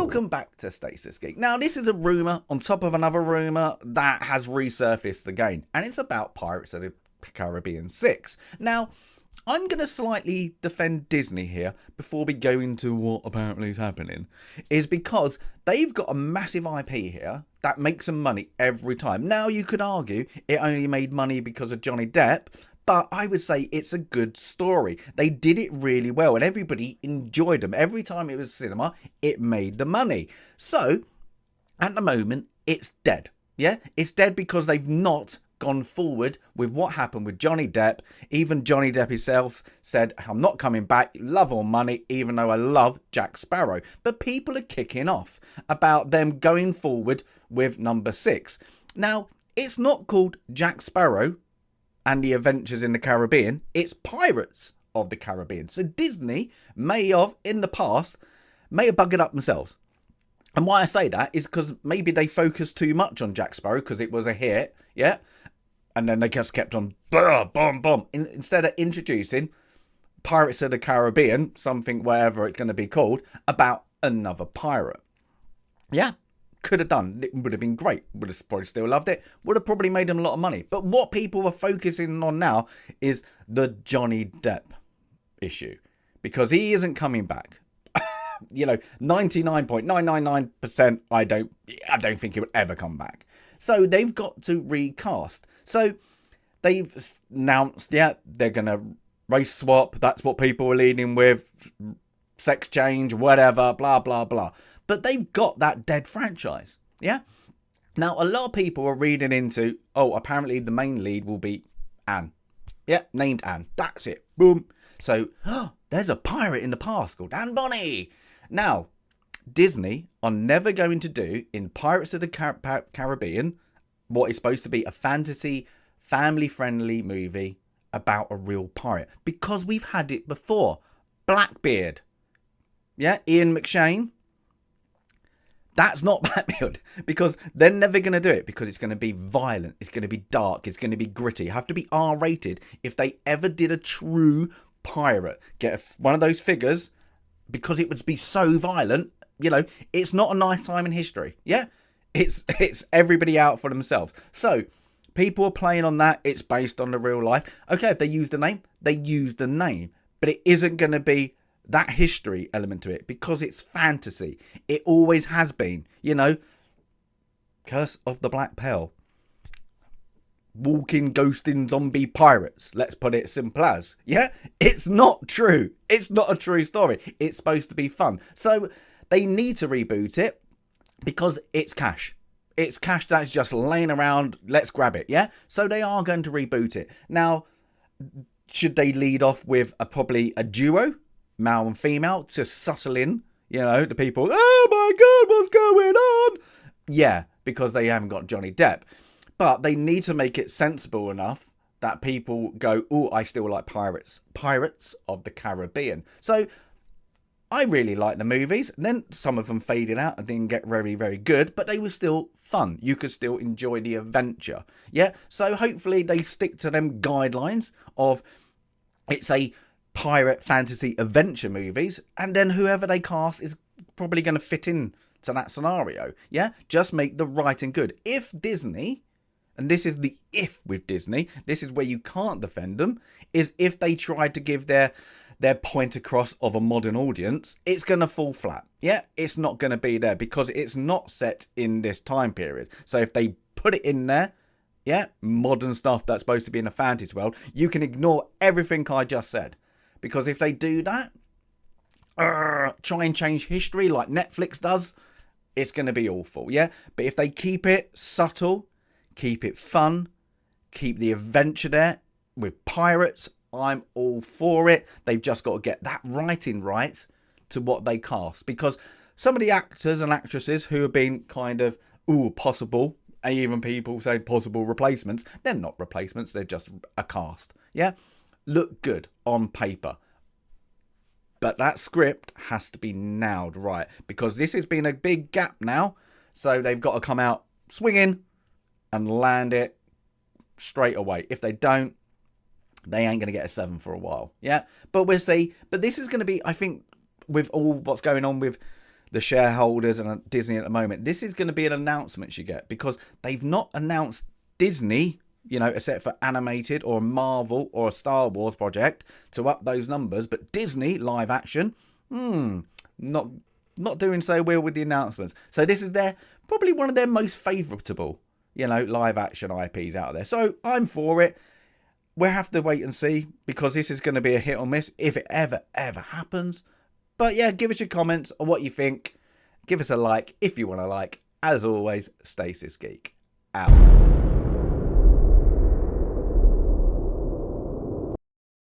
Welcome back to Stasis Geek. Now, this is a rumour on top of another rumour that has resurfaced again, and it's about Pirates of the Caribbean 6. Now, I'm going to slightly defend Disney here before we go into what apparently is happening, is because they've got a massive IP here that makes them money every time. Now, you could argue it only made money because of Johnny Depp, but I would say it's a good story. They did it really well and everybody enjoyed them. Every time it was cinema, it made the money. So, at the moment, it's dead. Yeah, it's dead because they've not gone forward with what happened with Johnny Depp. Even Johnny Depp himself said, I'm not coming back, love or money, even though I love Jack Sparrow. But people are kicking off about them going forward with number 6. Now, it's not called Jack Sparrow and the Adventures in the Caribbean, it's Pirates of the Caribbean. So Disney may have, in the past, buggered up themselves. And why I say that is because maybe they focused too much on Jack Sparrow because it was a hit, yeah? And then they just kept on, bomb. Instead of introducing Pirates of the Caribbean, something, whatever it's going to be called, about another pirate. Yeah? Could have done. It would have been great. Would have probably still loved it. Would have probably made them a lot of money. But what people are focusing on now is the Johnny Depp issue. Because he isn't coming back. 99.999% I don't think he would ever come back. So they've got to recast. So they've announced, they're going to race swap. That's what people are leading with. Sex change, whatever, blah, blah, blah. But they've got that dead franchise, yeah? Now, a lot of people are reading into, apparently the main lead will be Anne. Yeah, named Anne. That's it. Boom. So, there's a pirate in the past called Anne Bonny. Now, Disney are never going to do in Pirates of the Caribbean what is supposed to be a fantasy, family-friendly movie about a real pirate. Because we've had it before. Blackbeard. Yeah, Ian McShane. That's not Blackbeard, because they're never going to do it, because it's going to be violent, it's going to be dark, it's going to be gritty. You have to be R-rated if they ever did a true pirate. Get one of those figures, because it would be so violent, it's not a nice time in history, yeah? It's everybody out for themselves. So, people are playing on that, it's based on the real life. Okay, if they use the name, they use the name, but it isn't going to be that history element to it, because it's fantasy. It always has been, Curse of the Black Pearl. Walking, ghosting, zombie pirates. Let's put it simple as. Yeah? It's not true. It's not a true story. It's supposed to be fun. So they need to reboot it because it's cash. It's cash that's just laying around. Let's grab it. Yeah? So they are going to reboot it. Now, should they lead off with probably a duo? Male and female, to settle in, the people, oh my God, what's going on? Yeah, because they haven't got Johnny Depp. But they need to make it sensible enough that people go, I still like Pirates of the Caribbean. So I really like the movies. And then some of them faded out and didn't get very, very good, but they were still fun. You could still enjoy the adventure. Yeah, so hopefully they stick to them guidelines of it's a pirate fantasy adventure movies, and then whoever they cast is probably going to fit in to that scenario. Yeah, just make the writing good. If Disney, and this is the if with Disney, this is where you can't defend them, is if they tried to give their point across of a modern audience, it's going to fall flat. Yeah, it's not going to be there because it's not set in this time period. So if they put it in there, yeah, modern stuff that's supposed to be in a fantasy world, you can ignore everything I just said. Because if they do that, try and change history like Netflix does, it's going to be awful, yeah? But if they keep it subtle, keep it fun, keep the adventure there with pirates, I'm all for it. They've just got to get that writing right to what they cast. Because some of the actors and actresses who have been kind of, possible, and even people say possible replacements, they're not replacements, they're just a cast, yeah? Look good on paper, but that script has to be nailed right, because this has been a big gap now, so they've got to come out swinging and land it straight away. If they don't, they ain't going to get a 7 for a while, yeah? But we'll see. But this is going to be, I think, with all what's going on with the shareholders and Disney at the moment, this is going to be an announcement you get, because they've not announced Disney, you know, except for animated or Marvel or a Star Wars project to up those numbers. But Disney live action, not doing so well with the announcements. So this is probably one of their most favourable, you know, live action IPs out there. So I'm for it. We'll have to wait and see, because this is going to be a hit or miss if it ever happens. But yeah, give us your comments on what you think. Give us a like if you want to like. As always, Stasis Geek out.